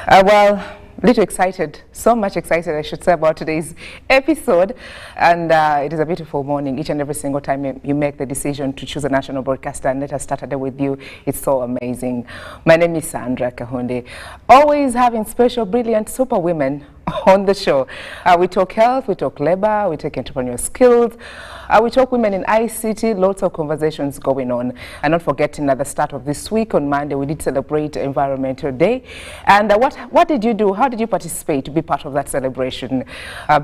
Well, little excited, so much excited I should say about today's episode, and it is a beautiful morning each and every single time you make the decision to choose a national broadcaster and let us start a day with you. It's so amazing. My name is Sandra Kahunde, always having special, brilliant, super women on the show. We talk health, we talk labor, we talk entrepreneurial skills, we talk women in ICT, lots of conversations going on. And not forgetting at the start of this week on Monday, we did celebrate Environmental Day. And what did you do? How did you participate to be part of that celebration?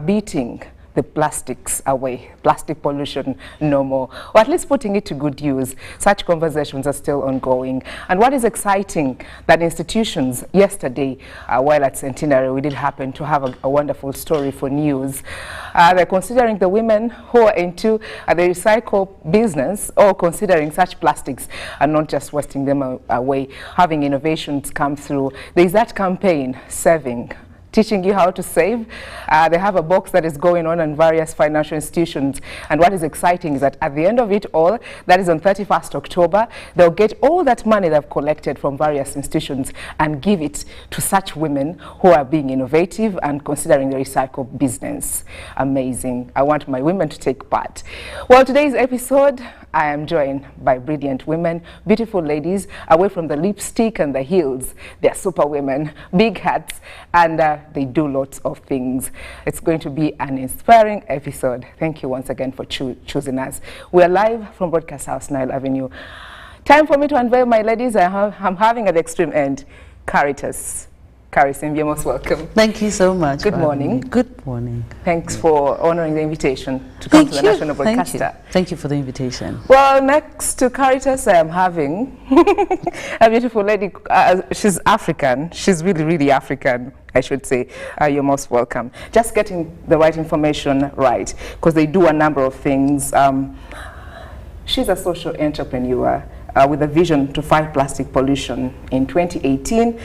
Beating the plastics away, plastic pollution no more, or at least putting it to good use. Such conversations are still ongoing. And what is exciting, that institutions yesterday, while at Centenary, we did happen to have a wonderful story for news. They're considering the women who are into the recycle business, or considering such plastics and not just wasting them away, having innovations come through. There's that campaign, Saving, teaching you how to save. They have a box that is going on in various financial institutions. And what is exciting is that at the end of it all, that is on 31st October, they'll get all that money they've collected from various institutions and give it to such women who are being innovative and considering the recycle business. Amazing. I want my women to take part. Well, today's episode, I am joined by brilliant women, beautiful ladies, away from the lipstick and the heels. They're super women, big hats, and they do lots of things. It's going to be an inspiring episode. Thank you once again for choosing us. We are live from Broadcast House, Nile Avenue. Time for me to unveil my ladies. I'm having at the extreme end, Caritas. Kahunde, you're most welcome. Thank you so much. Good morning. Good morning. Thanks for honoring the invitation to come to the National Broadcaster. Thank you for the invitation. Well, next to Caritas, I am having a beautiful lady. She's African. She's really, really African, I should say. You're most welcome. Just getting the right information right, because they do a number of things. She's a social entrepreneur with a vision to fight plastic pollution. In 2018,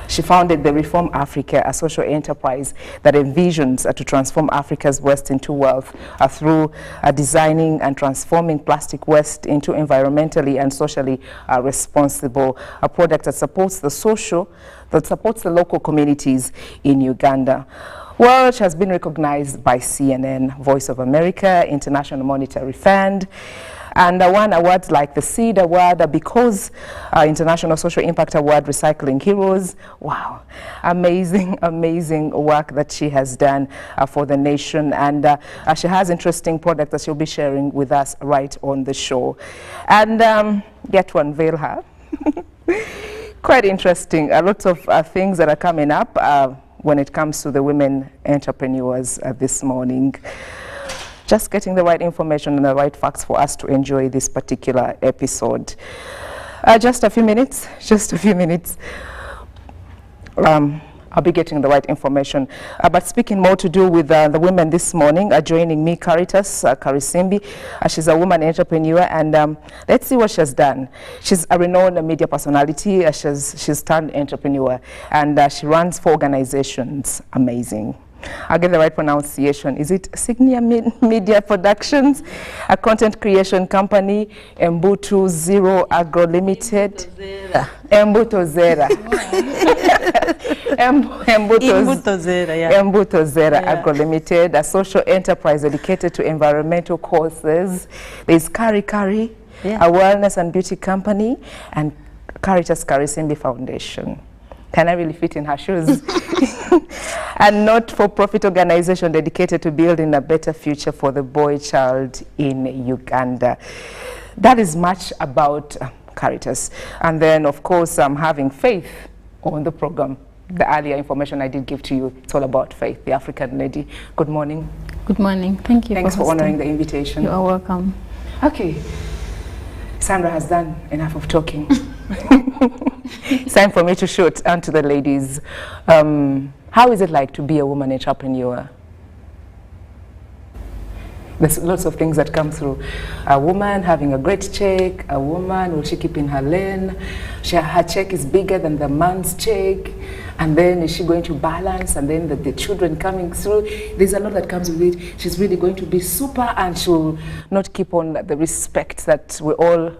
she founded the Reform Africa, a social enterprise that envisions to transform Africa's waste into wealth through designing and transforming plastic waste into environmentally and socially responsible a product that supports the local communities in Uganda. Well, she has been recognized by CNN, Voice of America, International Monetary Fund, and won awards like the SEED Award, because International Social Impact Award, Recycling Heroes. Wow, amazing, amazing work that she has done for the nation. And she has interesting products that she'll be sharing with us right on the show. And get to unveil her. Quite interesting. Lots of things that are coming up when it comes to the women entrepreneurs this morning. Just getting the right information and the right facts for us to enjoy this particular episode. Just a few minutes. I'll be getting the right information. But speaking more to do with the women this morning, joining me, Caritas Kahunde. She's a woman entrepreneur, and let's see what she has done. She's a renowned media personality. She's turned entrepreneur, and she runs 4 organizations. Amazing. I'll get the right pronunciation. Is it Signia Media Productions, a content creation company, Embuto Zero Agro Limited, Embuto Zera, Embuto Zera Agro Limited, a social enterprise dedicated to environmental causes. There's Kari Kari, a wellness and beauty company, and Caritas Kahunde Foundation. Can I really fit in her shoes? And not-for-profit organization dedicated to building a better future for the boy child in Uganda. That is much about Caritas. And then, of course, I'm having Faith on the program. The earlier information I did give to you, it's all about Faith, the African lady. Good morning. Good morning. Thank you. Thanks for honoring the invitation. You are welcome. Okay. Sandra has done enough of talking. It's time for me to shoot onto the ladies. How is it like to be a woman entrepreneur? There's lots of things that come through. A woman having a great check, a woman, will she keep in her lane? Her check is bigger than the man's check. And then is she going to balance? And then the children coming through. There's a lot that comes with it. She's really going to be super, and she'll not keep on the respect that we all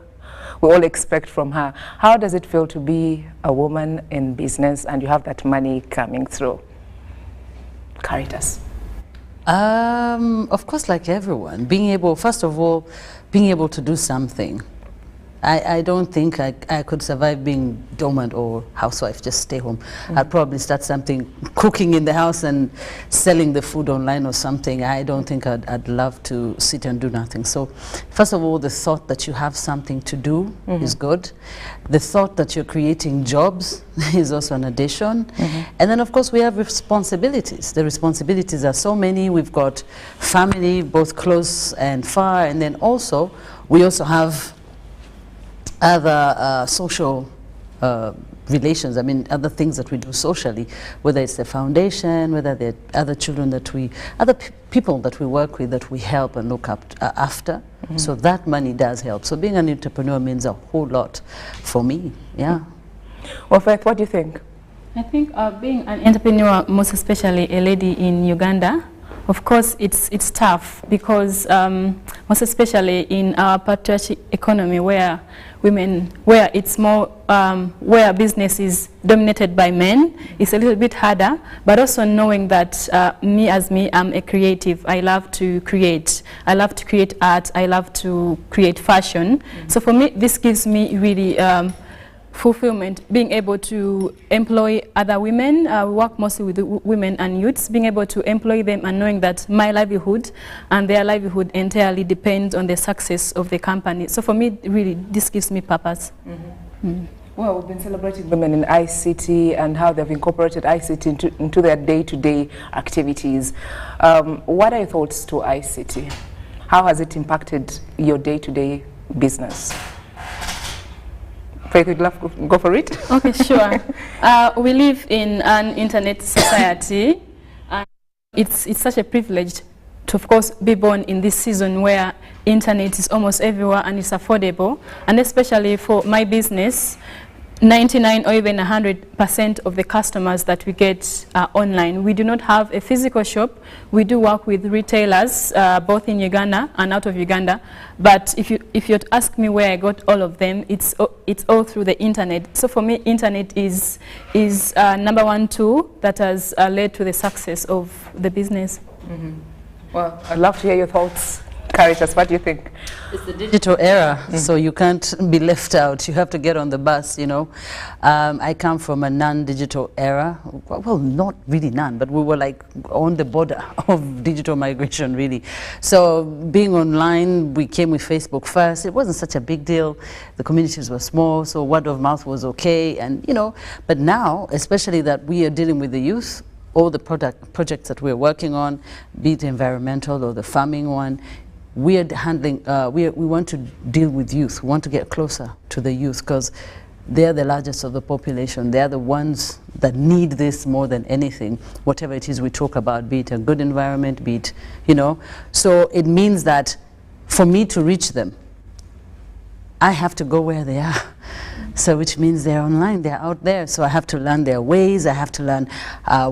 we all expect from her. How does it feel to be a woman in business and you have that money coming through? Caritas. Of course, like everyone, being able, first of all, being able to do something. I don't think I could survive being dormant or housewife, just stay home. I'd probably start something, cooking in the house and selling the food online or something. I don't think I'd love to sit and do nothing. So first of all, the thought that you have something to do is good. The thought that you're creating jobs is also an addition. And then of course we have responsibilities. The responsibilities are so many. We've got family, both close and far, and then also we also have other social relations, I mean other things that we do socially, whether it's the foundation, whether they're other children that we, other people that we work with that we help and look up after. So that money does help. So being an entrepreneur means a whole lot for me, yeah. Well, Faith, what do you think? I think being an entrepreneur, most especially a lady in Uganda, of course it's tough because most especially in our patriarchal economy where it's more, where business is dominated by men, it's a little bit harder, but also knowing that I'm a creative. I love to create. I love to create art. I love to create fashion. So for me, this gives me really fulfillment, being able to employ other women. We work mostly with women and youths, being able to employ them and knowing that my livelihood and their livelihood entirely depends on the success of the company. So for me, really, this gives me purpose. Well, we've been celebrating women in ICT and how they've incorporated ICT into their day-to-day activities. What are your thoughts to ICT? How has it impacted your day-to-day business? Faith, would love to go for it? Okay, sure. We live in an internet society, and it's such a privilege to, of course, be born in this season where internet is almost everywhere and it's affordable. And especially for my business, 99 or even 100% of the customers that we get are online. We do not have a physical shop. We do work with retailers, both in Uganda and out of Uganda. But if you ask me where I got all of them, it's all through the internet. So for me, internet is #1 tool that has led to the success of the business. Well, I'd love to hear your thoughts. Caritas, what do you think? It's the digital era, so you can't be left out. You have to get on the bus, you know. I come from a non-digital era. Well, not really none, but we were like on the border of digital migration, really. So being online, we came with Facebook first. It wasn't such a big deal. The communities were small, so word of mouth was okay. And, you know, but now, especially that we are dealing with the youth, all the projects that we're working on, be it environmental or the farming one, we are handling, we want to deal with youth. We want to get closer to the youth because they're the largest of the population. They're the ones that need this more than anything, whatever it is we talk about, be it a good environment, be it, you know. So it means that for me to reach them, I have to go where they are. So which means they're online, they're out there. So I have to learn their ways, I have to learn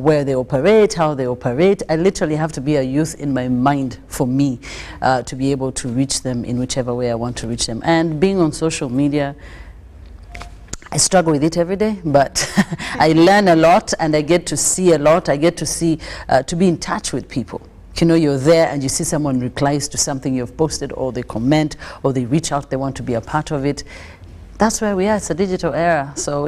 where they operate, how they operate. I literally have to be a youth in my mind for me to be able to reach them in whichever way I want to reach them. And being on social media, I struggle with it every day, but I learn a lot and I get to see a lot. I get to see, to be in touch with people. You know, you're there and you see someone replies to something you've posted, or they comment, or they reach out, they want to be a part of it. That's where we are. It's a digital era. So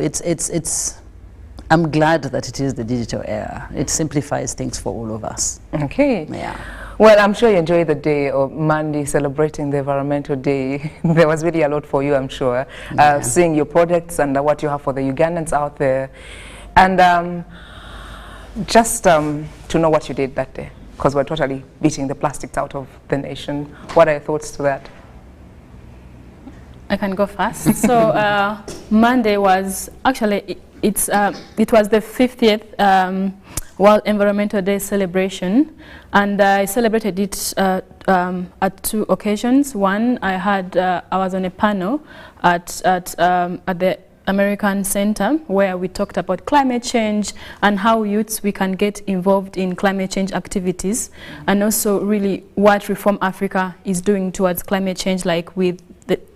I'm glad that it is the digital era. It simplifies things for all of us. Okay. Yeah. Well, I'm sure you enjoyed the day of Monday celebrating the Environmental Day. There was really a lot for you, I'm sure. Yeah. Seeing your products and what you have for the Ugandans out there. And just to know what you did that day, because we're totally beating the plastics out of the nation. What are your thoughts to that? I can go first. So Monday was actually, it was the 50th World Environmental Day celebration, and I celebrated it at 2 occasions. One, I was on a panel at the American Center where we talked about climate change and how youths we can get involved in climate change activities, and also really what Reform Africa is doing towards climate change, like with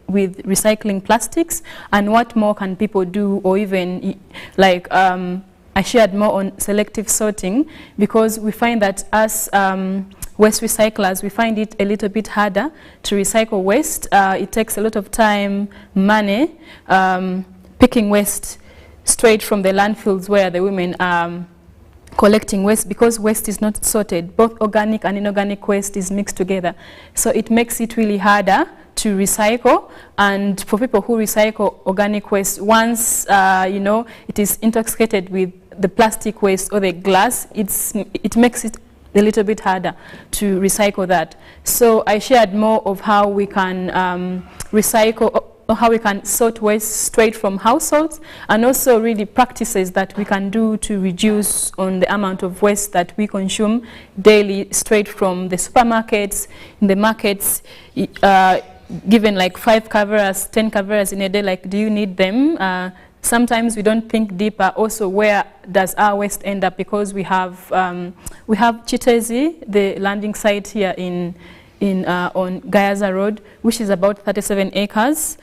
with recycling plastics, and what more can people do, or even like I shared more on selective sorting, because we find that as waste recyclers, we find it a little bit harder to recycle waste. It takes a lot of time, money, picking waste straight from the landfills where the women are collecting waste, because waste is not sorted. Both organic and inorganic waste is mixed together. So it makes it really harder to recycle. And for people who recycle organic waste, once you know, it is intoxicated with the plastic waste or the glass, it makes it a little bit harder to recycle that. So I shared more of how we can recycle, or how we can sort waste straight from households, and also really practices that we can do to reduce on the amount of waste that we consume daily straight from the supermarkets, in the markets. Given like 5 caviars, 10 caviars in a day, like, do you need them? Sometimes we don't think deeper. Also, where does our waste end up? Because we have Chitezi, the landing site here on Gayaza Road, which is about 37 acres,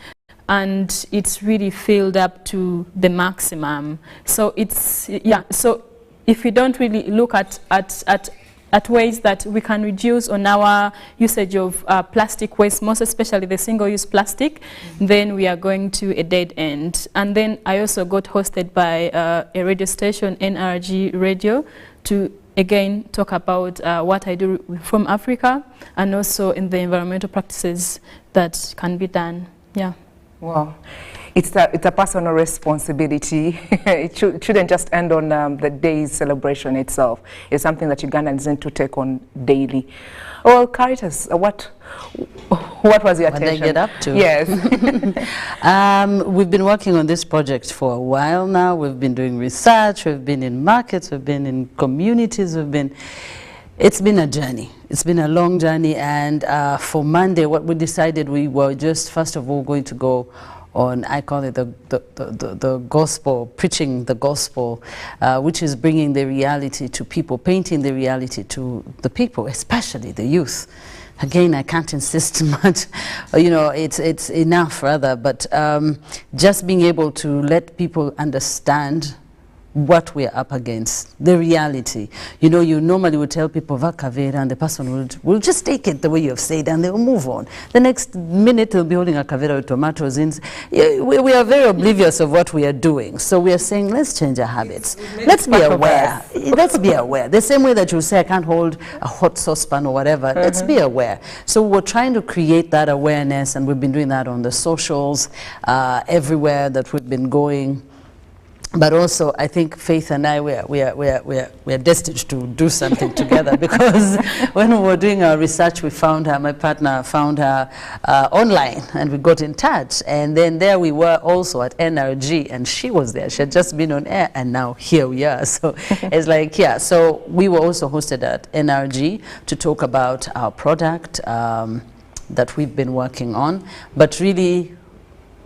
and it's really filled up to the maximum. So it's, yeah, so if we don't really look at ways that we can reduce on our usage of plastic waste, most especially the single-use plastic, then we are going to a dead end. And then I also got hosted by a radio station, NRG Radio, to again talk about what I do from Africa, and also in the environmental practices that can be done. Yeah. Wow. It's a personal responsibility. It shouldn't just end on the day's celebration itself. It's something that Ugandans need to take on daily. Well, Caritas, what was your attention? What they get up to? Yes. We've been working on this project for a while now. We've been doing research. We've been in markets. We've been in communities. It's been a journey. It's been a long journey. And for Monday, what we decided, we were just first of all going to go on, I call it the gospel, preaching the gospel, which is bringing the reality to people, painting the reality to the people, especially the youth. Again, I can't insist much, you know, it's enough rather, but just being able to let people understand what we're up against, the reality. You know, you normally would tell people Vakavera, and the person will just take it the way you have said, and they'll move on. The next minute they'll be holding a Kavera with tomatoes in. We are very oblivious of what we are doing. So we are saying, let's change our habits. Let's be aware. Let's be aware. The same way that you say, I can't hold a hot saucepan or whatever. Let's be aware. So we're trying to create that awareness, and we've been doing that on the socials, everywhere that we've been going. But also, I think Faith and I, we are destined to do something together, because when we were doing our research, we found her, my partner found her online, and we got in touch. And then there we were also at NRG, and she was there. She had just been on air, and now here we are. So it's like, yeah. So we were also hosted at NRG to talk about our product that we've been working on. But really,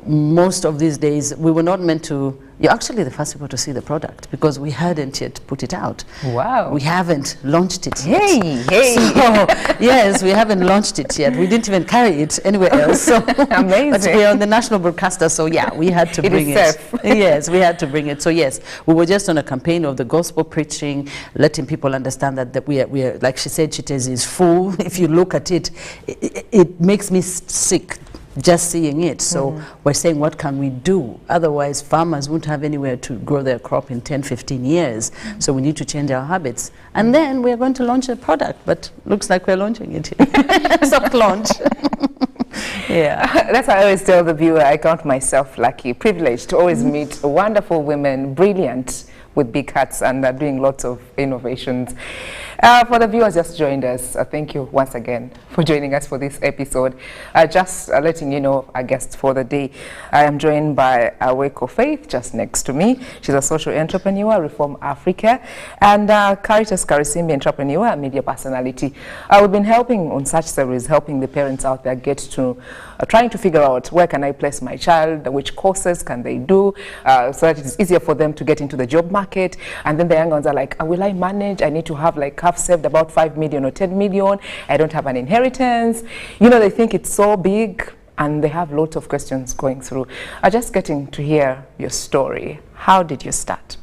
most of these days, we were not meant to. You're actually the first people to see the product, because we hadn't yet put it out. Wow. We haven't launched it yet. Hey. So, yes, we haven't launched it yet. We didn't even carry it anywhere else. So amazing. But we're on the national broadcaster, so yeah, we had to bring it. Yes, we had to bring it. So yes, we were just on a campaign of the gospel preaching, letting people understand that we are, like she said, Chitezi is full. If you look at it, it makes me sick just seeing it. So we're saying, what can we do? Otherwise, farmers won't have anywhere to grow their crop in 10, 15 years. So we need to change our habits. And then we're going to launch a product, but looks like we're launching it. Soft launch. Yeah. That's why I always tell the viewer, I count myself lucky, privileged to always meet wonderful women, brilliant, with big hearts, and doing lots of innovations. For the viewers just joined us, thank you once again for joining us for this episode. Just letting you know our guest for the day. I am joined by Aweko Faith, just next to me. She's a social entrepreneur, Reform Africa, and Caritas Karisimbi, entrepreneur, media personality. We've been helping on such series, helping the parents out there get to, trying to figure out where can I place my child, which courses can they do, so that it's easier for them to get into the job market. And then the young ones are like, will I manage? I need to have like half saved about 5 million or 10 million. I don't have an inheritance. You know, they think it's so big. and they have lots of questions going through. Just getting to hear your story. How did you start?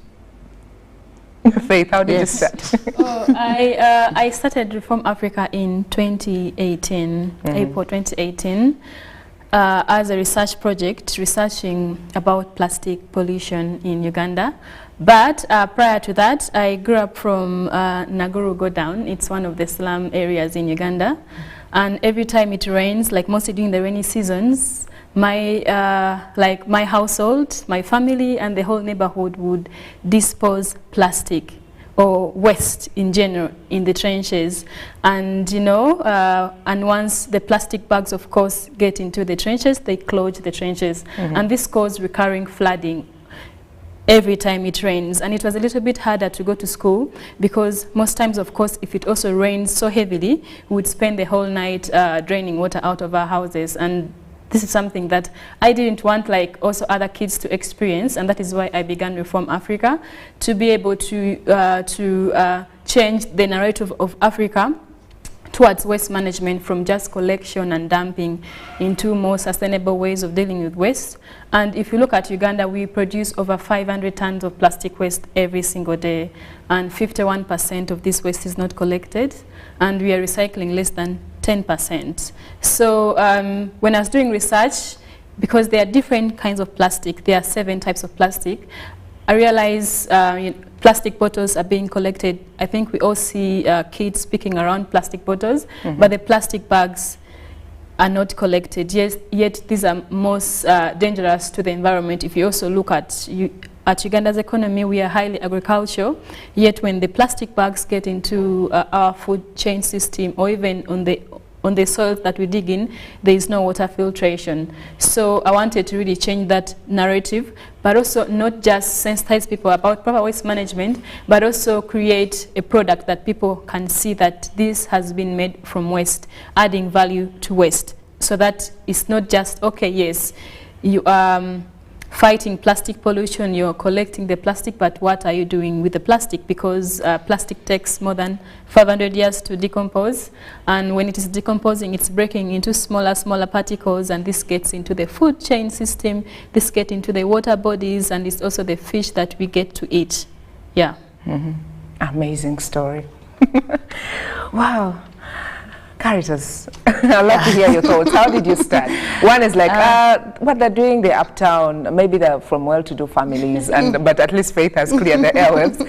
Faith, how did you start? I started Reform Africa in 2018, April 2018, as a research project, researching about plastic pollution in Uganda. But prior to that, I grew up from Naguru Go Down. It's one of the slum areas in Uganda. And every time it rains, like mostly during the rainy seasons, my household, my family, and the whole neighborhood would dispose plastic or waste in general in the trenches. And and once the plastic bags, of course, get into the trenches, they clog the trenches. And this caused recurring flooding every time it rains. And it was a little bit harder to go to school because most times, of course, if it also rains so heavily, we would spend the whole night draining water out of our houses. And this is something that I didn't want also other kids to experience, and that is why I began Reform Africa, to be able to change the narrative of Africa towards waste management from just collection and dumping into more sustainable ways of dealing with waste. And if you look at Uganda, we produce over 500 tons of plastic waste every single day, and 51% of this waste is not collected, and we are recycling less than 10%. So when I was doing research, because there are different kinds of plastic, there are 7 types of plastic, I realized plastic bottles are being collected. I think we all see kids picking around plastic bottles, but the plastic bags are not collected. Yes, yet these are most dangerous to the environment. If you also look at Uganda's economy, we are highly agricultural, yet when the plastic bags get into our food chain system, or even on the soil that we dig in, there is no water filtration. So I wanted to really change that narrative, but also not just sensitize people about proper waste management, but also create a product that people can see that this has been made from waste, adding value to waste. So that it's not just, okay, yes, you are fighting plastic pollution, you're collecting the plastic, but what are you doing with the plastic? Because plastic takes more than 500 years to decompose, and when it is decomposing, it's breaking into smaller particles, and this gets into the food chain system, this gets into the water bodies, and it's also the fish that we get to eat. Yeah. Amazing story. Wow. Caritas, I'd love to hear your thoughts. How did you start? One is what they're doing, they're uptown, maybe they're from well-to-do families, but at least Faith has cleared the airwaves.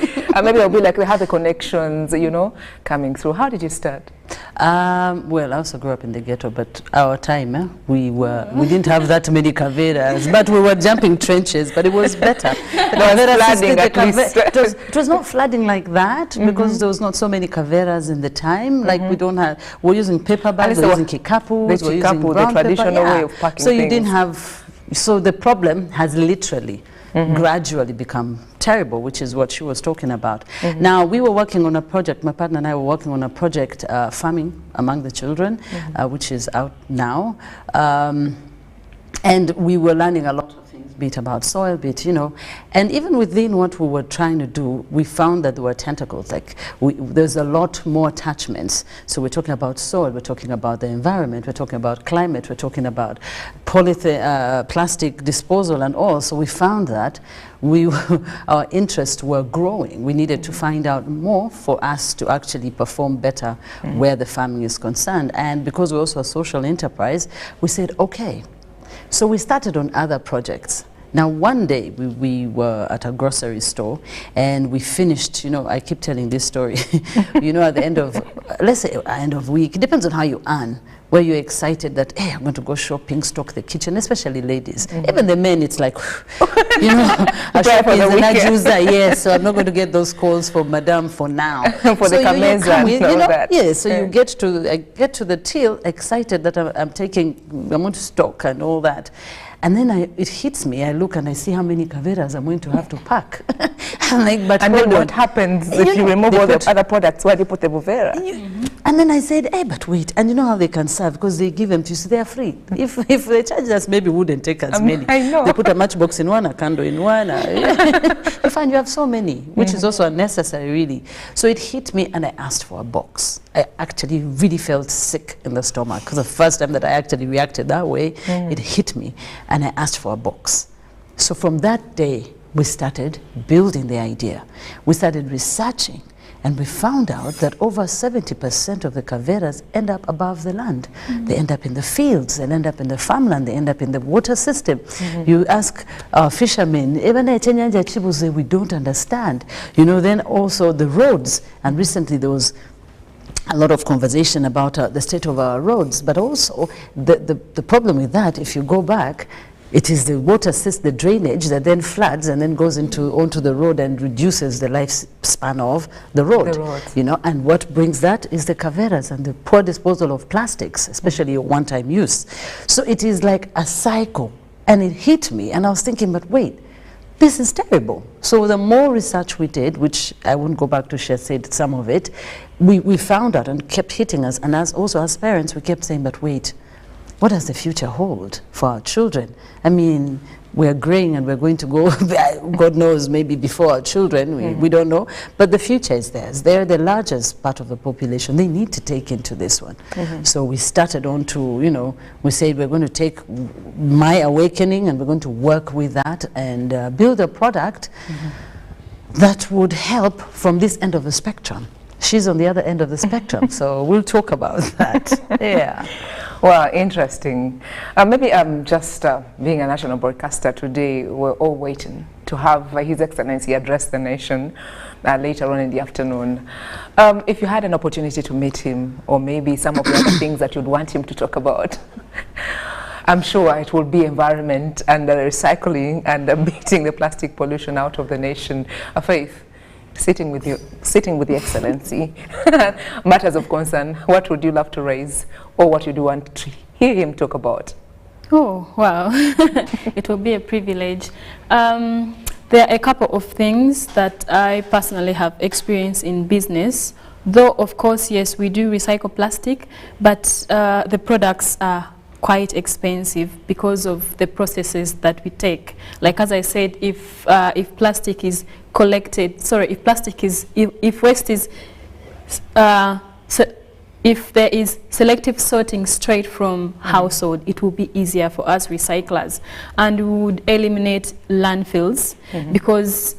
Maybe they'll be they have the connections, coming through. How did you start? Well, I also grew up in the ghetto, but our time, we didn't have that many caveras, but we were jumping trenches, but it was better. It was not flooding like that, because there was not so many caveras in the time. We don't have, we're using paper bags, we're using kikapus, we're using brown the traditional paper, way of packing so you things. didn't have, so the problem has literally gradually become terrible, which is what she was talking about. Now, we were working on a project, my partner and I were working on a project, farming among the children, which is out now. And we were learning a lot of things, be it about soil, be it, and even within what we were trying to do, we found that there were tentacles, there's a lot more attachments. So we're talking about soil, we're talking about the environment, we're talking about climate, we're talking about plastic disposal and all. So we found that our interests were growing. We needed to find out more for us to actually perform better where the farming is concerned. And because we're also a social enterprise, we said, okay. So we started on other projects. Now, one day we were at a grocery store and we finished, I keep telling this story, at the end of, let's say end of week, it depends on how you earn, where you're excited that, hey, I'm going to go shopping, stock the kitchen, especially ladies. Even the men, it's like, a shop is an ajuza, yes, so I'm not going to get those calls for madam for now. For so the kameza and all that. Yes, so you get to the till excited that I'm going to stock and all that. And then it hits me. I look and I see how many caveras I'm going to have to pack. I'm like, but and then what happens if you remove all the other products? Where do you put the Bovera? And then I said, hey, but wait. And you know how they can serve? Because they give them to you, so they are free. If they charge us, maybe we wouldn't take as many. I know. They put a matchbox in one, a candle in one. You find you have so many, which is also unnecessary, really. So it hit me, and I asked for a box. I actually really felt sick in the stomach, because the first time that I actually reacted that way, it hit me, and I asked for a box. So from that day, we started building the idea. We started researching, and we found out that over 70% of the caveras end up above the land. They end up in the fields, they end up in the farmland, they end up in the water system. You ask fishermen, we don't understand. You know, then also the roads, and recently there was a lot of conversation about the state of our roads, but also the problem with that, if you go back, it is the water system, the drainage that then floods and then goes onto the road and reduces the lifespan of the road. You know, and what brings that is the caveras and the poor disposal of plastics, especially one-time use. So it is like a cycle, and it hit me, and I was thinking, but wait, this is terrible. So the more research we did, which I won't go back to share, said some of it, we found out and kept hitting us, and also as parents, we kept saying, but wait, what does the future hold for our children? I mean, we're graying and we're going to go, God knows, maybe before our children, we don't know, but the future is theirs. They're the largest part of the population. They need to take into this one. So we started on to, you know, we said we're going to take My Awakening and we're going to work with that and build a product that would help from this end of the spectrum. She's on the other end of the spectrum, so we'll talk about that. Yeah. Well, interesting. Maybe just being a national broadcaster today, we're all waiting to have His Excellency address the nation later on in the afternoon. If you had an opportunity to meet him, or maybe some of the other things that you'd want him to talk about, I'm sure it will be environment and recycling and beating the plastic pollution out of the nation. Faith, sitting with the Excellency, matters of concern, what would you love to raise, or what would you want to hear him talk about? Oh, wow. It will be a privilege. There are a couple of things that I personally have experienced in business, though of course, yes, we do recycle plastic, but the products are quite expensive because of the processes that we take. Like as I said, if plastic is collected, if waste is, if there is selective sorting straight from household, it will be easier for us recyclers, and we would eliminate landfills because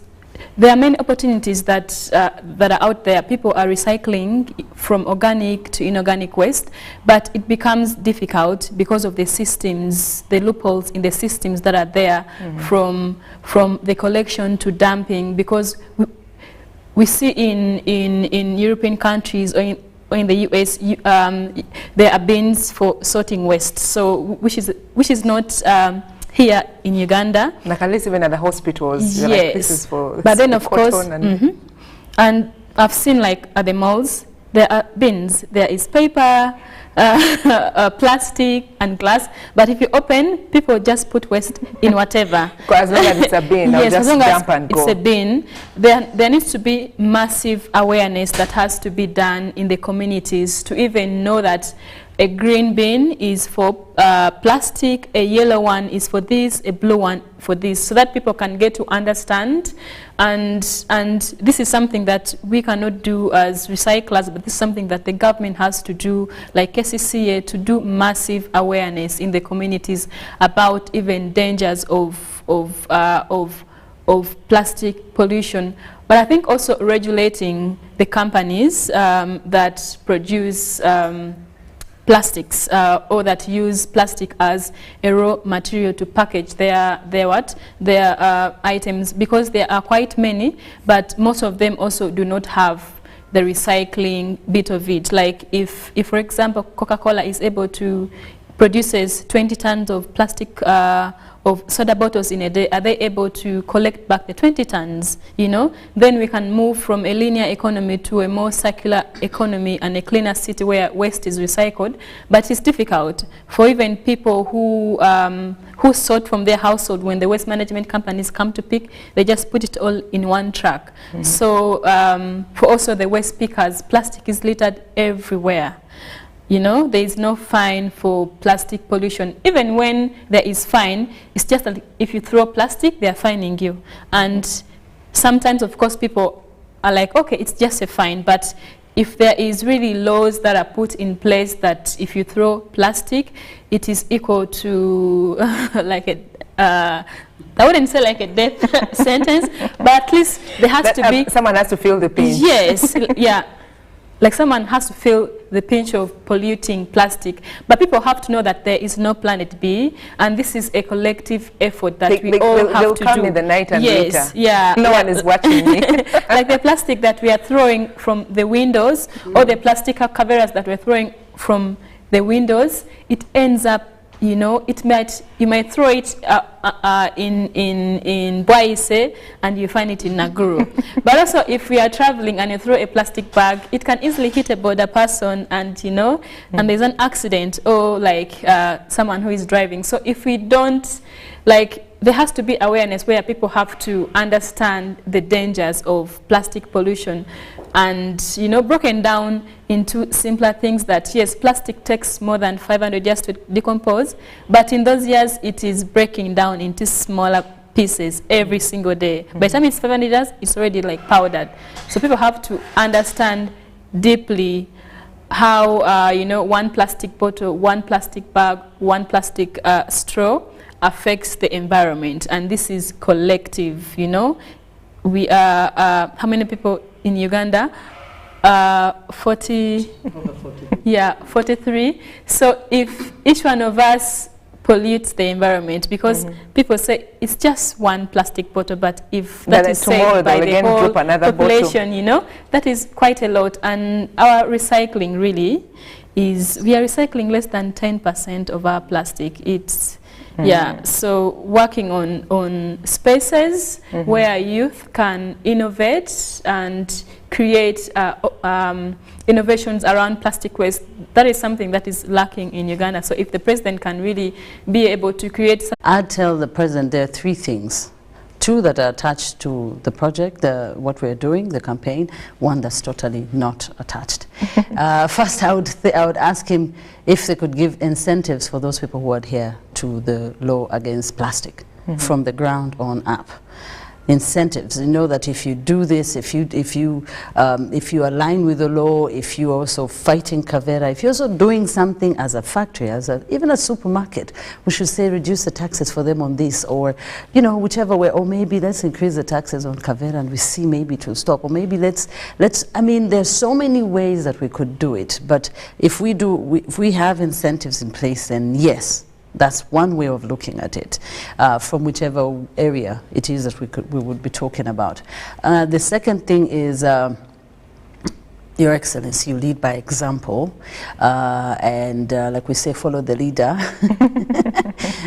there are many opportunities that are out there. People are recycling from organic to inorganic waste, but it becomes difficult because of the systems, the loopholes in the systems that are there from the collection to dumping. Because we see in European countries or in the US, there are bins for sorting waste. So which is not here in Uganda. Like at least even at the hospitals, yes. Like, this is for but then of course, and I've seen like at the malls, there are bins. There is paper, plastic and glass, but if you open, people just put waste in whatever. As long as it's a bin, yes, just as long jump as and go. it's a bin, there needs to be massive awareness that has to be done in the communities to even know that a green bin is for plastic, a yellow one is for this, a blue one for this, so that people can get to understand. And this is something that we cannot do as recyclers, but this is something that the government has to do, like KCCA, to do massive awareness in the communities about even dangers of plastic pollution. But I think also regulating the companies that produce plastics or that use plastic as a raw material to package their items, because there are quite many, but most of them also do not have the recycling bit of it. Like if for example, Coca-Cola is able to produces 20 tons of plastic of soda bottles in a day, are they able to collect back the 20 tons, you know? Then we can move from a linear economy to a more circular economy and a cleaner city where waste is recycled. But it's difficult for even people who sort from their household. When the waste management companies come to pick, they just put it all in one truck. So for also the waste pickers, plastic is littered everywhere. You know, there is no fine for plastic pollution. Even when there is fine, it's just that if you throw plastic, they are fining you. And sometimes, of course, people are like, okay, it's just a fine. But if there is really laws that are put in place that if you throw plastic, it is equal to like a, I wouldn't say like a death sentence, but at least there has to be... Someone has to feel the pinch. Yes, yeah. Like someone has to feel the pinch of polluting plastic. But people have to know that there is no planet B, and this is a collective effort that we all have to do. They'll come in the night and later. Yeah. No one is watching me. Like the plastic that we are throwing from the windows, or the plastic caveras that we're throwing from the windows, it ends up, you know, you might throw it in Boise and you find it in Naguru. But also if we are traveling and you throw a plastic bag, it can easily hit a border person and, you know, and there's an accident or like someone who is driving. So if we don't, like, there has to be awareness where people have to understand the dangers of plastic pollution and, you know, broken down into simpler things that, yes, plastic takes more than 500 years to decompose, but in those years it is breaking down into smaller pieces every single day. By the time it's 500 years, it's already like powdered. So people have to understand deeply how, you know, one plastic bottle, one plastic bag, one plastic straw affects the environment, and this is collective, you know. We are, how many people in Uganda? 40, over 40. Yeah, 43. So if each one of us pollutes the environment, because people say it's just one plastic bottle, but if that is saved by the whole population, you know, that is quite a lot. And our recycling really is, we are recycling less than 10% of our plastic. It's yeah, so working on spaces where youth can innovate and create innovations around plastic waste, that is something that is lacking in Uganda. So if the president can really be able to create... I'd tell the president there are three things. Two that are attached to the project, what we're doing, the campaign, one that's totally not attached. First, I would ask him if they could give incentives for those people who adhere to the law against plastic from the ground on up. Incentives, you know, that if you do this, if you align with the law, if you also fighting Kavera, if you're also doing something as a factory, even a supermarket, we should say reduce the taxes for them on this, or, you know, whichever way, or maybe let's increase the taxes on Kavera and we see maybe to stop, or maybe let's, I mean, there's so many ways that we could do it, but if we have incentives in place, then yes, that's one way of looking at it, from whichever area it is that we would be talking about. The second thing is, Your Excellency, you lead by example, and like we say, follow the leader.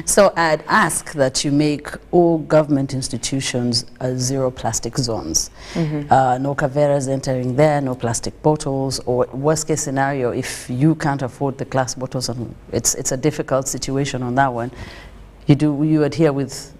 So I'd ask that you make all government institutions zero plastic zones. No Kaveras entering there, no plastic bottles, or worst case scenario, if you can't afford the glass bottles, and it's a difficult situation on that one, you adhere with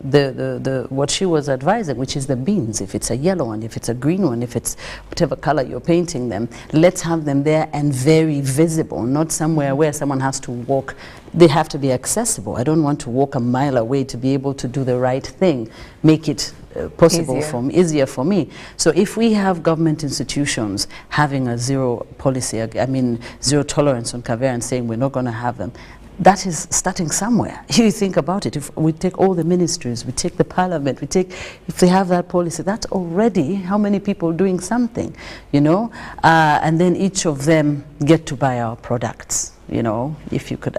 what she was advising, which is the bins. If it's a yellow one, if it's a green one, if it's whatever color you're painting them, let's have them there and very visible, not somewhere where someone has to walk. They have to be accessible. I don't want to walk a mile away to be able to do the right thing, make it possible easier for me. So if we have government institutions having a zero policy, I mean zero tolerance on Kavera, and saying we're not going to have them, that is starting somewhere. You think about it, if we take all the ministries, we take the parliament, if they have that policy, that's already how many people doing something, you know? And then each of them get to buy our products. you know, if you could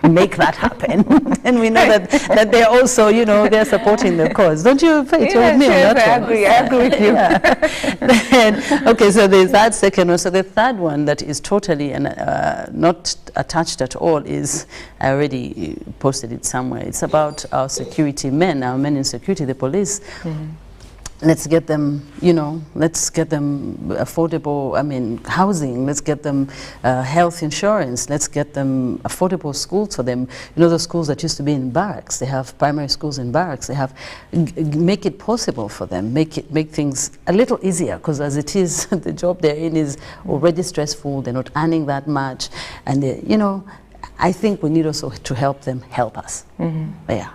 make that happen, then we know that they're also, you know, they're supporting the cause. Don't you with me on that one? I agree with you. Then, okay, so there's that second one. So the third one that is totally not attached at all is, I already posted it somewhere. It's about our security men, our men in security, the police. Let's get them, you know, let's get them affordable, I mean, housing. Let's get them health insurance. Let's get them affordable schools for them. You know, the schools that used to be in barracks, they have primary schools in barracks. They have, make it possible for them, make things a little easier, because as it is, the job they're in is already stressful. They're not earning that much. And, you know, I think we need also to help them help us. Yeah.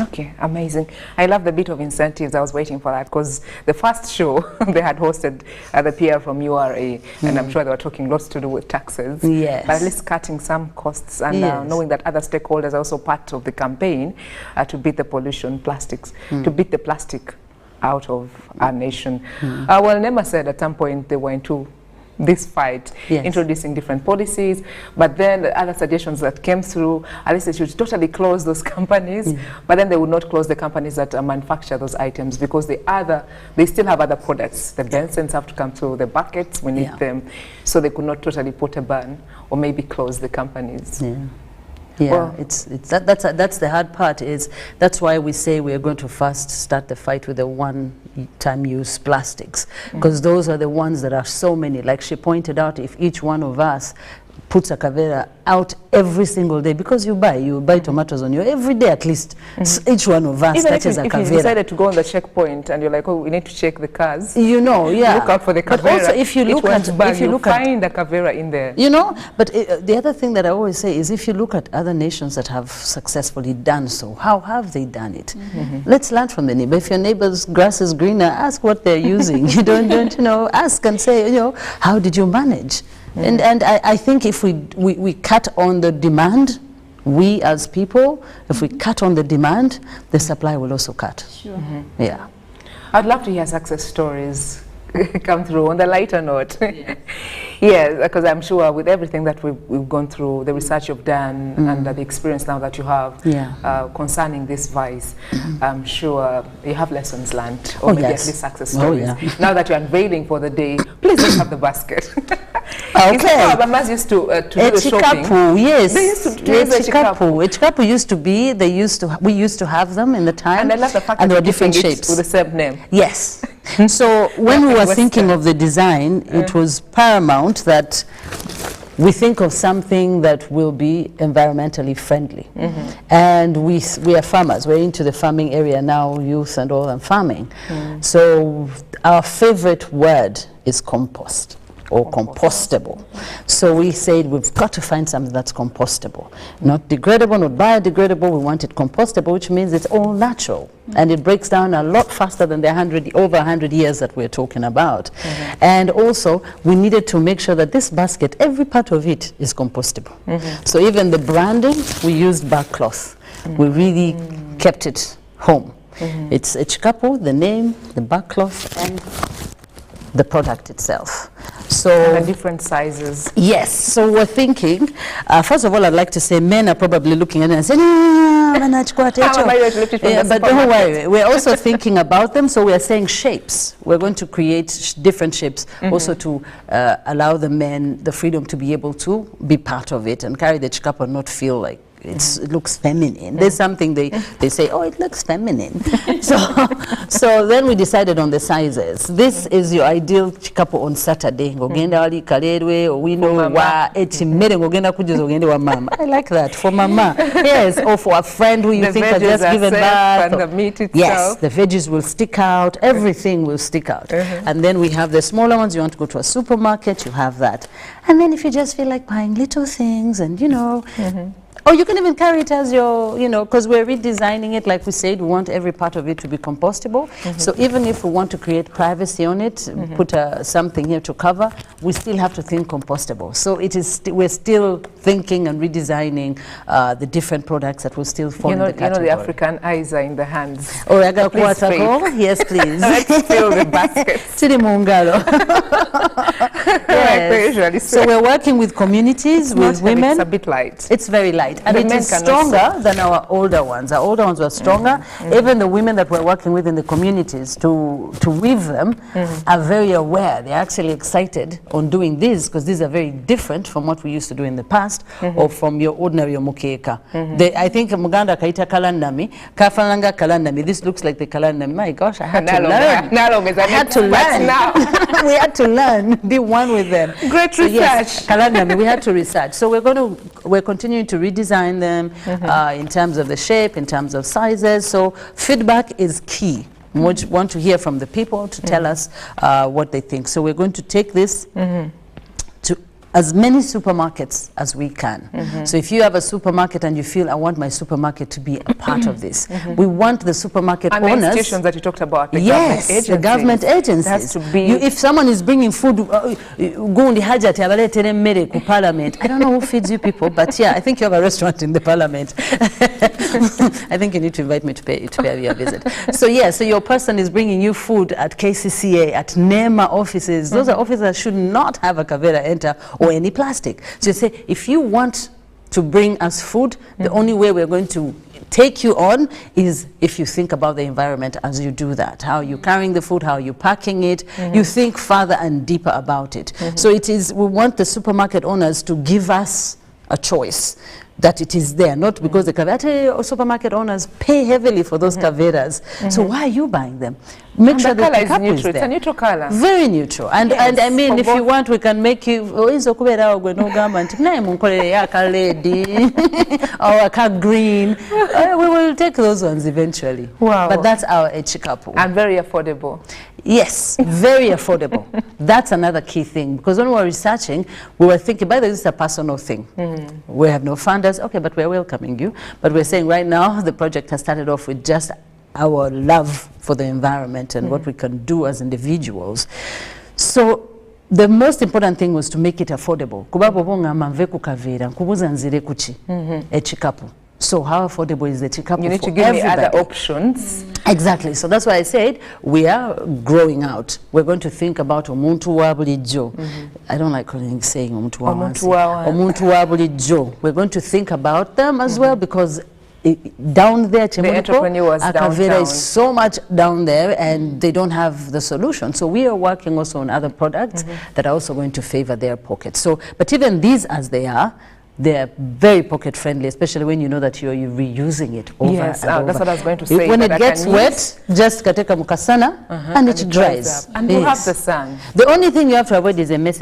Okay, amazing. I love the bit of incentives. I was waiting for that because the first show they had hosted the PR from URA, and I'm sure they were talking lots to do with taxes. Yes. But at least cutting some costs and knowing that other stakeholders are also part of the campaign to beat the pollution, plastics, to beat the plastic out of our nation. Well, Nema said at some point they were into this fight, introducing different policies, but then the other suggestions that came through, at least they should totally close those companies, but then they would not close the companies that manufacture those items, because they still have other products. The Bensons have to come through, the buckets, we need them, so they could not totally put a ban or maybe close the companies. Yeah, well, that's the hard part. That's why we say we are going to first start the fight with the one-time use plastics, because those are the ones that are so many. Like she pointed out, if each one of us puts a kavera out every single day, because you buy tomatoes on your every day at least. Each one of us touches a kavera. If you decided to go on the checkpoint and you're like, oh, we need to check the cars, you know, look out for the kavera. But also, if you look at, find the kavera in there, you know. But the other thing that I always say is, if you look at other nations that have successfully done so, how have they done it? Let's learn from the neighbor. If your neighbor's grass is greener, ask what they're using. You don't you know, ask and say, you know, how did you manage? And I think if we cut on the demand, we as people, if we cut on the demand, the supply will also cut. Sure. Yeah. I'd love to hear success stories come through on the lighter note. Yes, because I'm sure with everything that we've gone through, the research you've done and the experience now that you have concerning this vice, I'm sure you have lessons learned, or maybe at least success stories. Now that you're unveiling for the day, please just have the basket. Okay. Mamas used to do the shopping. Yes. They used to do the chikapu. Chikapu used to be, we used to have them in the time. And I love the fact and that they were different shapes. With the same name. Yes. So when we were thinking of the design, it was paramount that we think of something that will be environmentally friendly. And we are farmers. We're into the farming area now, youth and all, and farming. So our favorite word is compost, or compostable. So we said we've got to find something that's compostable. Not degradable, not biodegradable, we want it compostable, which means it's all natural. And it breaks down a lot faster than the over 100 years that we're talking about. And also, we needed to make sure that this basket, every part of it is compostable. So even the branding, we used bark cloth. We really kept it home. It's Chikapu, the name, the bark cloth, and the product itself. So and the different sizes. Yes. So we're thinking, first of all, I'd like to say men are probably looking at it and saying, but don't worry, we're also thinking about them. So we're saying shapes. We're going to create different shapes also to allow the men the freedom to be able to be part of it and carry the chikapu and not feel like it looks feminine. There's something they say, oh, it looks feminine. so then we decided on the sizes. This is your ideal chikapu on Saturday. Ogenda wali kalerwe, we know wa echimere ogenda kujuza ogende wa mama. I like that, for mama. Yes, or for a friend who you think has just given birth. And the meat itself. Yes, the veggies will stick out, everything will stick out. And then we have the smaller ones. You want to go to a supermarket, you have that. And then if you just feel like buying little things and, you know, or you can even carry it as your, you know, because we're redesigning it, like we said, we want every part of it to be compostable. So even if we want to create privacy on it, put something here to cover, we still have to think compostable. So it is, we're still thinking and redesigning the different products that will still form the category. You know, the African eyes are in the hands. Oh, I got yes, please. Let's fill the basket. Yes. So we're working with communities, with women. It's a bit light. It's very light, and it is stronger than our older ones. Our older ones were stronger. Even the women that we're working with in the communities to weave them are very aware. They're actually excited on doing this because these are very different from what we used to do in the past or from your ordinary omukeka. I think Muganda kaita kalandami, kafananga kalandami. This looks like the kalandami. My gosh, I had to learn. I had to learn. Now. We had to learn, be one with them. Great research. Yes, kalandami, we had to research. So we're continuing to redesign them in terms of the shape, in terms of sizes. So feedback is key. We want to hear from the people to tell us what they think. So we're going to take this to as many supermarkets as we can. So if you have a supermarket and you feel, I want my supermarket to be a part of this, we want the supermarket owners. And the institutions that you talked about, the government agencies. Has to be. If someone is bringing food, gundi hajati abaletera emmere ku parliament. I don't know who feeds you people, but yeah, I think you have a restaurant in the parliament. I think you need to invite me to pay you a visit. So yeah, so your person is bringing you food at KCCA, at NEMA offices. Those are offices that should not have a Kavera enter or any plastic. So you say, if you want to bring us food, the only way we're going to take you on is if you think about the environment as you do that. How you're carrying the food, how you're packing it, you think further and deeper about it. So we want the supermarket owners to give us a choice, that it is there, not because the Kavera supermarket owners pay heavily for those Kaveras. So why are you buying them? Make sure the color is neutral. It's a neutral color. Very neutral. And I mean, if you want, we can make you or a green. We will take those ones eventually. Wow. But that's our echikapu. And very affordable. Yes, very affordable. That's another key thing, because when we were researching, we were thinking, by the way, this is a personal thing. We have no funders, okay, but we're welcoming you. But we're saying right now, the project has started off with just our love for the environment and what we can do as individuals. So the most important thing was to make it affordable. So how affordable is the chikapu? You need to give me other options. Exactly. So that's why I said we are growing out. We're going to think about omuntu wa bulijjo. I don't like saying omuntu wa wansi. Omuntu wa bulijjo. We're going to think about them as well, because down there, the entrepreneurs downtown is so much down there, and they don't have the solution. So we are working also on other products that are also going to favor their pockets. So, but even these as they are, they're very pocket friendly, especially when you know that you're reusing it over and over. That's what I was going to say. When it gets wet, just kateka mukasana and it dries. And you have the sun. The only thing you have to avoid is a mess.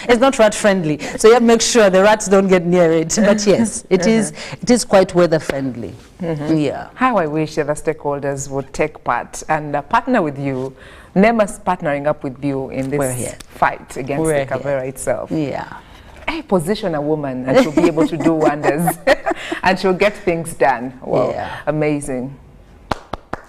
It's not rat friendly, so you have to make sure the rats don't get near it. But yes, it is quite weather friendly. Yeah. How I wish the other stakeholders would take part and partner with you. NEMA's partnering up with you in this fight against the Kavera itself. Yeah. Hey, position a woman and she'll be able to do wonders and she'll get things done. Wow, amazing.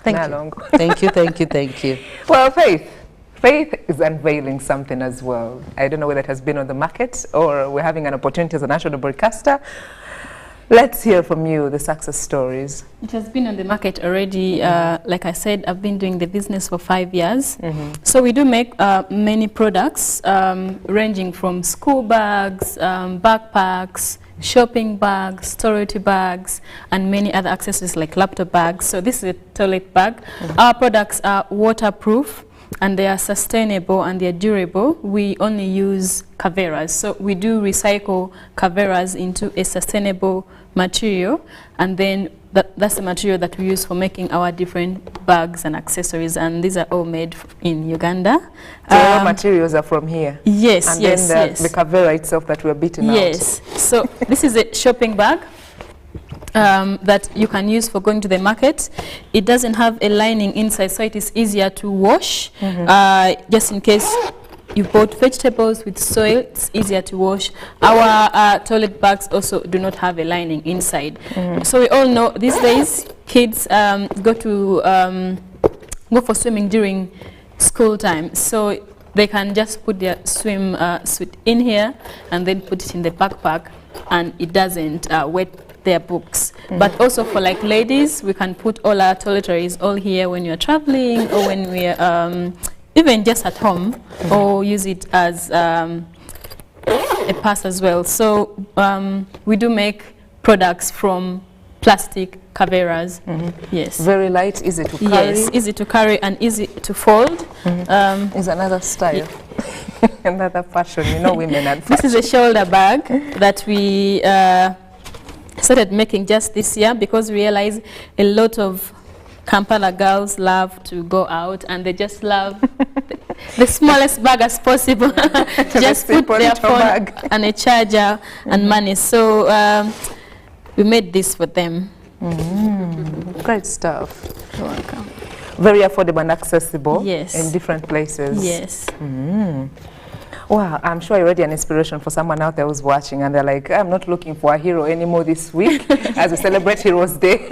Thank you. Thank you, thank you, thank you. Well, Faith is unveiling something as well. I don't know whether it has been on the market or we're having an opportunity as a national broadcaster. Let's hear from you the success stories. It has been on the market already. Like I said, I've been doing the business for 5 years. So we do make many products ranging from school bags, backpacks, shopping bags, storage bags, and many other accessories like laptop bags. So this is a toilet bag. Our products are waterproof, and they are sustainable and they're durable. We only use Kaveras. So we do recycle Kaveras into a sustainable material, and then that's the material that we use for making our different bags and accessories, and these are all made in Uganda. So all materials are from here? Yes, and then the Kavera itself that we're beating out? Yes. So this is a shopping bag that you can use for going to the market. It doesn't have a lining inside, so it is easier to wash. Just in case you bought vegetables with soil, it's easier to wash. Our toilet bags also do not have a lining inside. So we all know these days kids go for swimming during school time. So they can just put their swim suit in here and then put it in the backpack, and it doesn't wet their books. But also for like ladies, we can put all our toiletries all here when you're traveling or when we're even just at home, or use it as a purse as well. So we do make products from plastic caveras. Yes. Very light, easy to carry. Yes, easy to carry and easy to fold. Is another style. Another fashion, you know, women and fashion. This is a shoulder bag that we started making just this year because we realized a lot of Kampala girls love to go out and they just love the smallest bag as possible. Just put their phone and a charger and money. So we made this for them. Great stuff. You're welcome. Very affordable and accessible. Yes. In different places. Yes. Wow, I'm sure you're already an inspiration for someone out there who's watching and they're like, I'm not looking for a hero anymore this week as we celebrate Heroes Day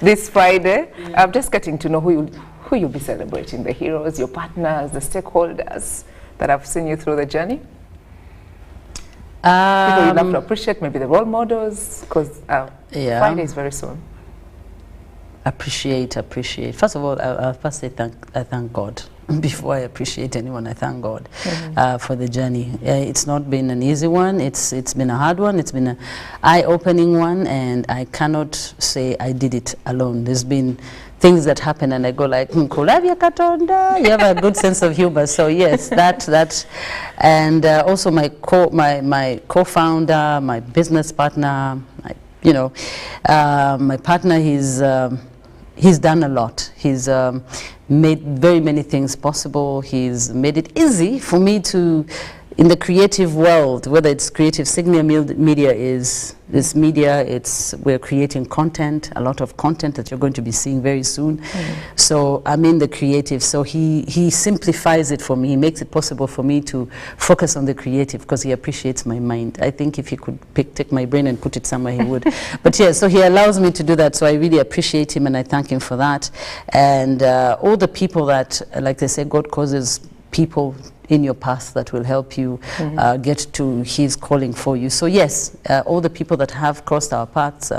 this Friday. I'm just getting to know who you'll be celebrating, the heroes, your partners, the stakeholders that have seen you through the journey. People you love to appreciate, maybe the role models, because Friday is very soon. Appreciate. First of all, I'll first say I thank God. Before I appreciate anyone, I thank God for the journey. It's not been an easy one. It's been a hard one. It's been an eye-opening one, and I cannot say I did it alone. There's been things that happen, and I go like, "Kulavia Katonda." You have a good sense of humor, so yes, that, and also my co-founder, my business partner, my partner. He's done a lot. He's made very many things possible. He's made it easy for me to, in the creative world, whether it's creative signal media is media, we're creating content, a lot of content that you're going to be seeing very soon. So I'm in the creative, so he simplifies it for me. He makes it possible for me to focus on the creative because he appreciates my mind. I think if he could take my brain and put it somewhere, he would. But yeah, so he allows me to do that, so I really appreciate him and I thank him for that. And all the people that, like they say, God causes people in your path that will help you get to his calling for you. So yes, all the people that have crossed our paths,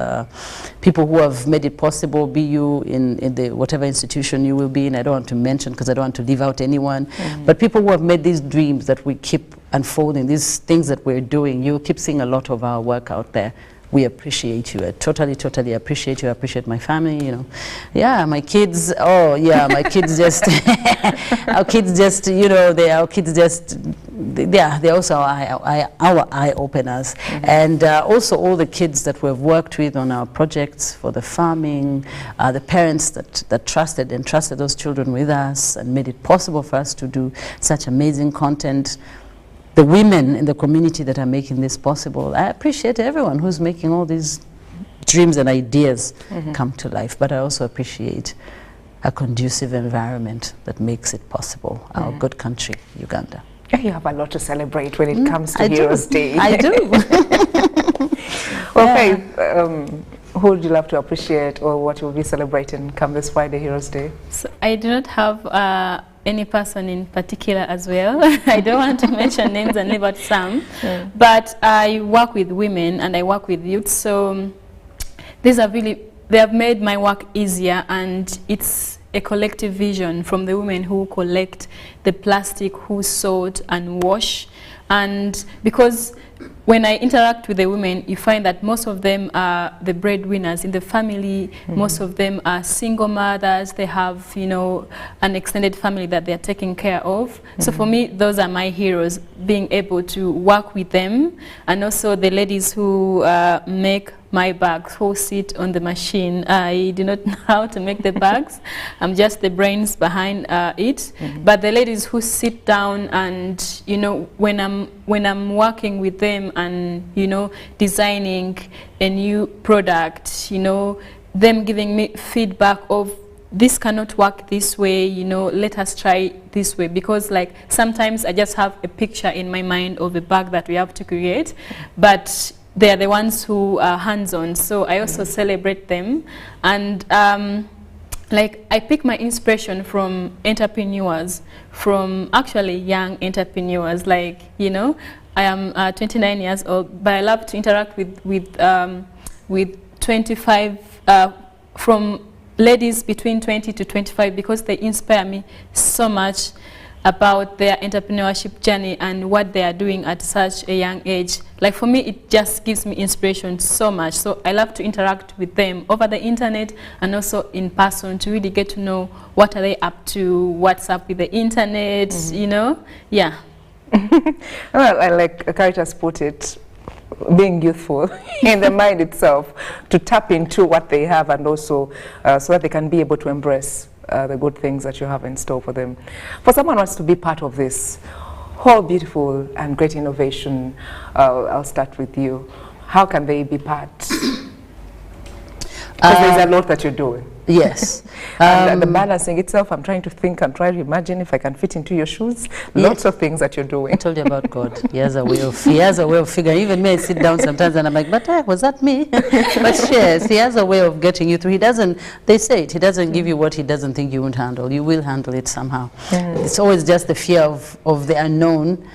people who have made it possible, be you in the whatever institution you will be in, I don't want to mention because I don't want to leave out anyone, but people who have made these dreams that we keep unfolding, these things that we're doing, you'll keep seeing a lot of our work out there. We appreciate you. I totally appreciate you. I appreciate my family, you know. Yeah, my kids, oh yeah, my kids just, our kids just, they're also our eye openers. And also all the kids that we've worked with on our projects for the farming, the parents that trusted those children with us and made it possible for us to do such amazing content. The women in the community that are making this possible. I appreciate everyone who's making all these dreams and ideas come to life, but I also appreciate a conducive environment that makes it possible, our good country, Uganda. You have a lot to celebrate when it comes to Heroes Day. I do. Okay, who would you love to appreciate or what you'll be celebrating come this Friday, Heroes Day? So I do not have any person in particular as well. I don't want to mention names and leave out some, but I work with women and I work with youth, so they have made my work easier, and it's a collective vision from the women who collect the plastic, who sort and wash. And because when I interact with the women, you find that most of them are the breadwinners in the family. Most of them are single mothers. They have, an extended family that they're taking care of. So for me, those are my heroes, being able to work with them. And also the ladies who make my bags, who sit on the machine. I do not know how to make the bags. I'm just the brains behind it. But the ladies who sit down and, when I'm working with them and, designing a new product, them giving me feedback of this cannot work this way, let us try this way. Because like sometimes I just have a picture in my mind of a bag that we have to create, but they are the ones who are hands-on, so I also celebrate them. And I pick my inspiration from entrepreneurs, from actually young entrepreneurs. I am 29 years old, but I love to interact with 25, from ladies between 20 to 25 because they inspire me so much about their entrepreneurship journey and what they are doing at such a young age. Like for me, it just gives me inspiration so much. So I love to interact with them over the internet and also in person to really get to know what are they up to, what's up with the internet, you know? Yeah. Well, I like Caritas put it, being youthful in the mind itself, to tap into what they have and also so that they can be able to embrace the good things that you have in store for them. For someone who wants to be part of this whole beautiful and great innovation, I'll start with you. How can they be part? Because there's a lot that you're doing. Yes. And the balancing itself, I'm trying to think and try to imagine if I can fit into your shoes. Lots of things that you're doing. I told you about God. He has a way of figuring. Even me, I sit down sometimes and I'm like, but was that me? But yes, he has a way of getting you through. He doesn't, they say it, he doesn't give you what he doesn't think you won't handle. You will handle it somehow. It's always just the fear of the unknown,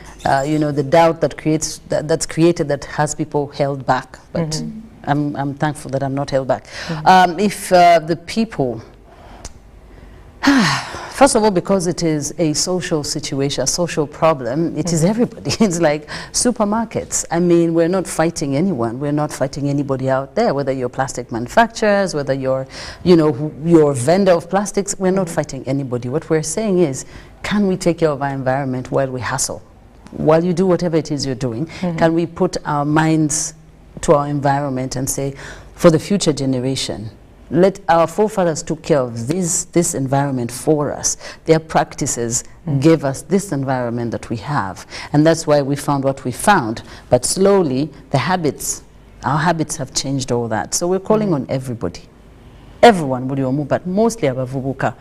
you know, the doubt that that's created that has people held back. But I'm thankful that I'm not held back. If the people, first of all, because it is a social situation, a social problem, it is everybody. It's like supermarkets. I mean, we're not fighting anyone. We're not fighting anybody out there, whether you're plastic manufacturers, whether you're, you know, your vendor of plastics. We're not fighting anybody. What we're saying is, can we take care of our environment while we hustle? While you do whatever it is you're doing, can we put our minds to our environment and say, for the future generation, let our forefathers took care of this environment for us. Their practices gave us this environment that we have. And that's why we found what we found. But slowly, the habits, our habits have changed all that. So we're calling on everybody. Everyone, but mostly abavubuka,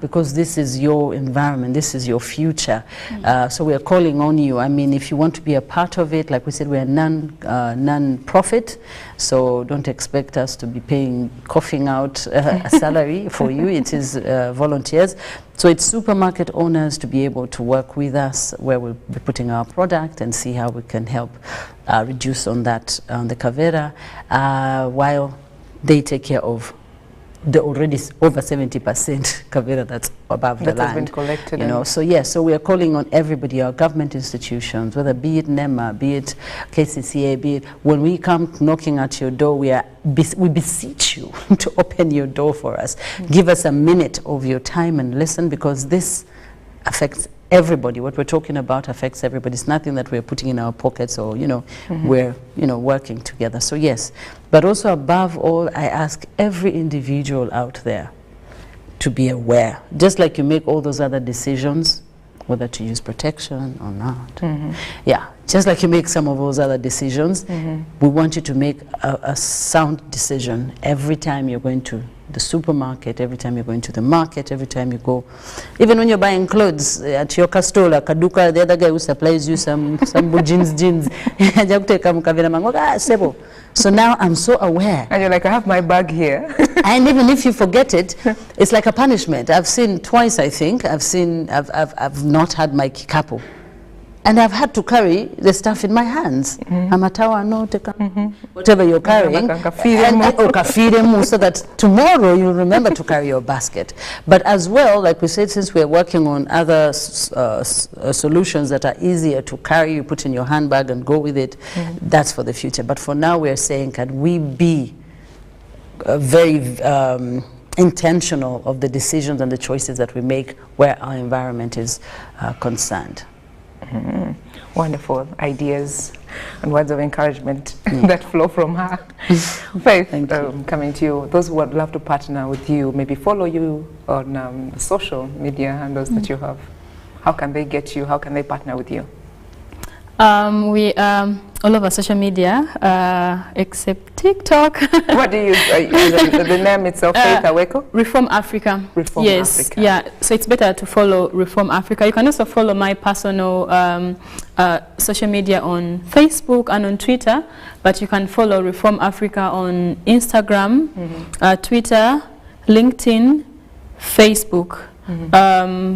because this is your environment, this is your future. So we are calling on you. I mean, if you want to be a part of it, like we said, we're non-profit, so don't expect us to be coughing out a salary for you. It is volunteers. So it's supermarket owners to be able to work with us, where we'll be putting our product and see how we can help reduce on that, on the Kavera, while they take care of the already over 70% Kavera that's above the land. That has been collected. You know, so yes, so we are calling on everybody, our government institutions, whether be it NEMA, be it KCCA, be it, when we come knocking at your door, we beseech you to open your door for us. Give us a minute of your time and listen, because this affects everybody. What we're talking about affects everybody. It's nothing that we're putting in our pockets or, you know, we're, you know, working together. So yes, but also above all, I ask every individual out there to be aware. Just like you make all those other decisions, whether to use protection or not. Yeah, just like you make some of those other decisions, we want you to make a sound decision every time you're going to the supermarket, every time you're going to the market, every time you go, even when you're buying clothes at your Castola, Kaduka, the other guy who supplies you some jeans. So now I'm so aware. And you're like, I have my bag here. And even if you forget it, it's like a punishment. I've seen twice, I think. I've not had my kikapu. And I've had to carry the stuff in my hands. Whatever you're carrying, so that tomorrow you'll remember to carry your basket. But as well, like we said, since we're working on other solutions that are easier to carry, you put in your handbag and go with it, that's for the future. But for now, we're saying, can we be very intentional of the decisions and the choices that we make where our environment is concerned? Wonderful ideas and words of encouragement that flow from her. Faith, coming to you, those who would love to partner with you, maybe follow you on social media handles that you have, how can they get you? How can they partner with you? We all over social media, except TikTok. What do you use? The name itself, Faith Aweko? Reform Africa. Reform Africa. Yeah. So it's better to follow Reform Africa. You can also follow my personal social media on Facebook and on Twitter, but you can follow Reform Africa on Instagram, Twitter, LinkedIn, Facebook.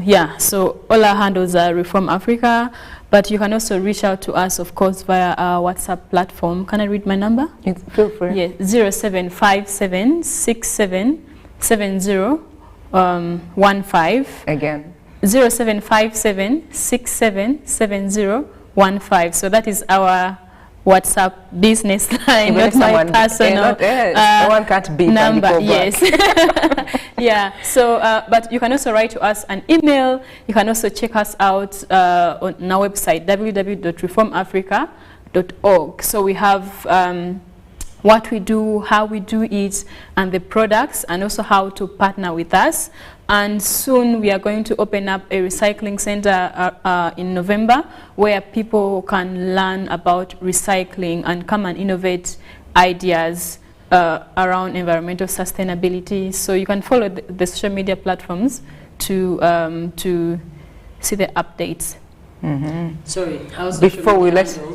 Yeah, so all our handles are Reform Africa, but you can also reach out to us, of course, via our WhatsApp platform. Can I read my number? Feel free. Yeah, 075767 0757-677015. Again. 0757-677015. So that is our WhatsApp business line, not my personal no one can't beat number. Yes. Yeah. So, but you can also write to us an email. You can also check us out on our website, www.reformafrica.org. So we have what we do, how we do it, and the products, and also how to partner with us. And soon we are going to open up a recycling center in November, where people can learn about recycling and come and innovate ideas around environmental sustainability. So you can follow the social media platforms to see the updates. Mm-hmm. Sorry, before we let before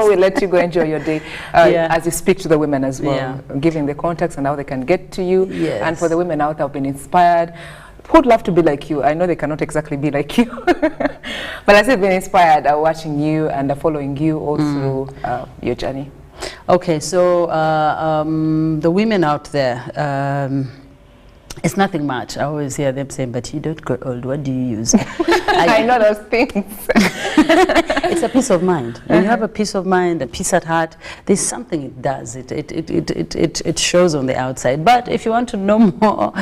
we let you go enjoy your day, as you speak to the women as well, giving the contacts and how they can get to you, and for the women out there who've been inspired, who'd love to be like you. I know they cannot exactly be like you, but as they've been inspired, are watching you and are following you all through your journey. Okay, so the women out there. It's nothing much. I always hear them saying, but you don't go old, what do you use? I know those things. It's a peace of mind. When you have a peace of mind, a peace at heart, there's something it does. It shows on the outside. But if you want to know more,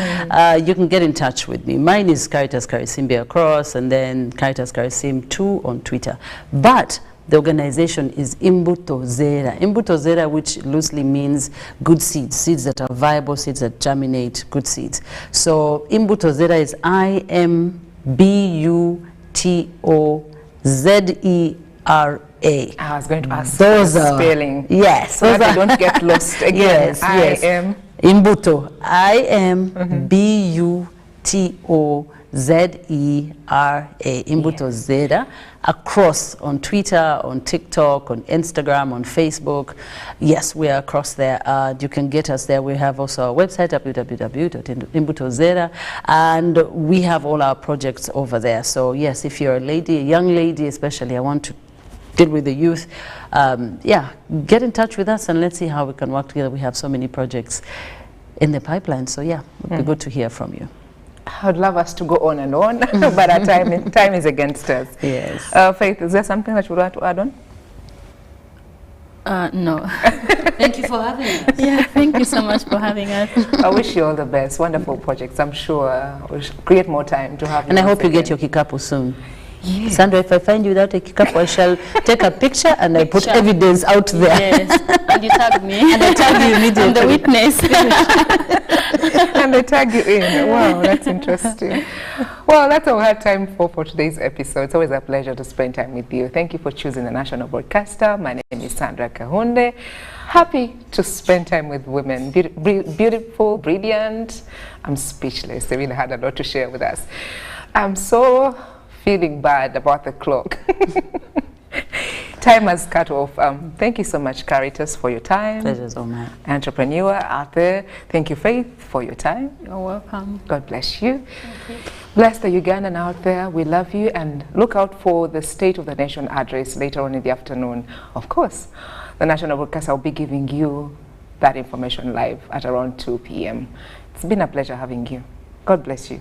you can get in touch with me. Mine is Caritas Karisimbi across, and then Caritas Karisim 2 on Twitter. But the organization is Imbuto Zera. Imbuto Zera, which loosely means good seeds, seeds that are viable, seeds that germinate, good seeds. So Imbuto Zera is IMBUTOZERA. I was going to ask those are spelling. Yes. So that I don't get lost again. Yes, yes. Imbuto. IMBUTOZERA. Imbuto Zera. Across on Twitter, on TikTok, on Instagram, on Facebook. Yes, we are across there. You can get us there. We have also our website, www.imbutozera, and we have all our projects over there. So yes, if you're a lady, a young lady especially, I want to deal with the youth, get in touch with us and let's see how we can work together. We have so many projects in the pipeline, so yeah, it would be good to hear from you. I would love us to go on and on, but our time is against us. Yes. Faith, is there something that you would like to add on? No. Thank you for having us. Yeah, thank you so much for having us. I wish you all the best. Wonderful projects. I'm sure we'll create more time to have you. And I hope you get your kikapu soon. Yes. Sandra, if I find you without a kikapu, I shall take a picture and I put evidence out there. Yes, and you tag me. And I tag you immediately. I'm the witness. And they tag you in. Wow, that's interesting. Well, that's all we have time for today's episode. It's always a pleasure to spend time with you. Thank you for choosing the National Broadcaster. My name is Sandra Kahunde. Happy to spend time with women. Beautiful, brilliant. I'm speechless. They really had a lot to share with us. I'm so feeling bad about the clock. Time has cut off. Thank you so much, Caritas, for your time. Pleasure's all mine. Entrepreneur out there. Thank you, Faith, for your time. You're welcome. God bless you. Bless the Ugandan out there. We love you, and look out for the State of the Nation address later on in the afternoon. Of course, the National Broadcaster will be giving you that information live at around 2 p.m. It's been a pleasure having you. God bless you.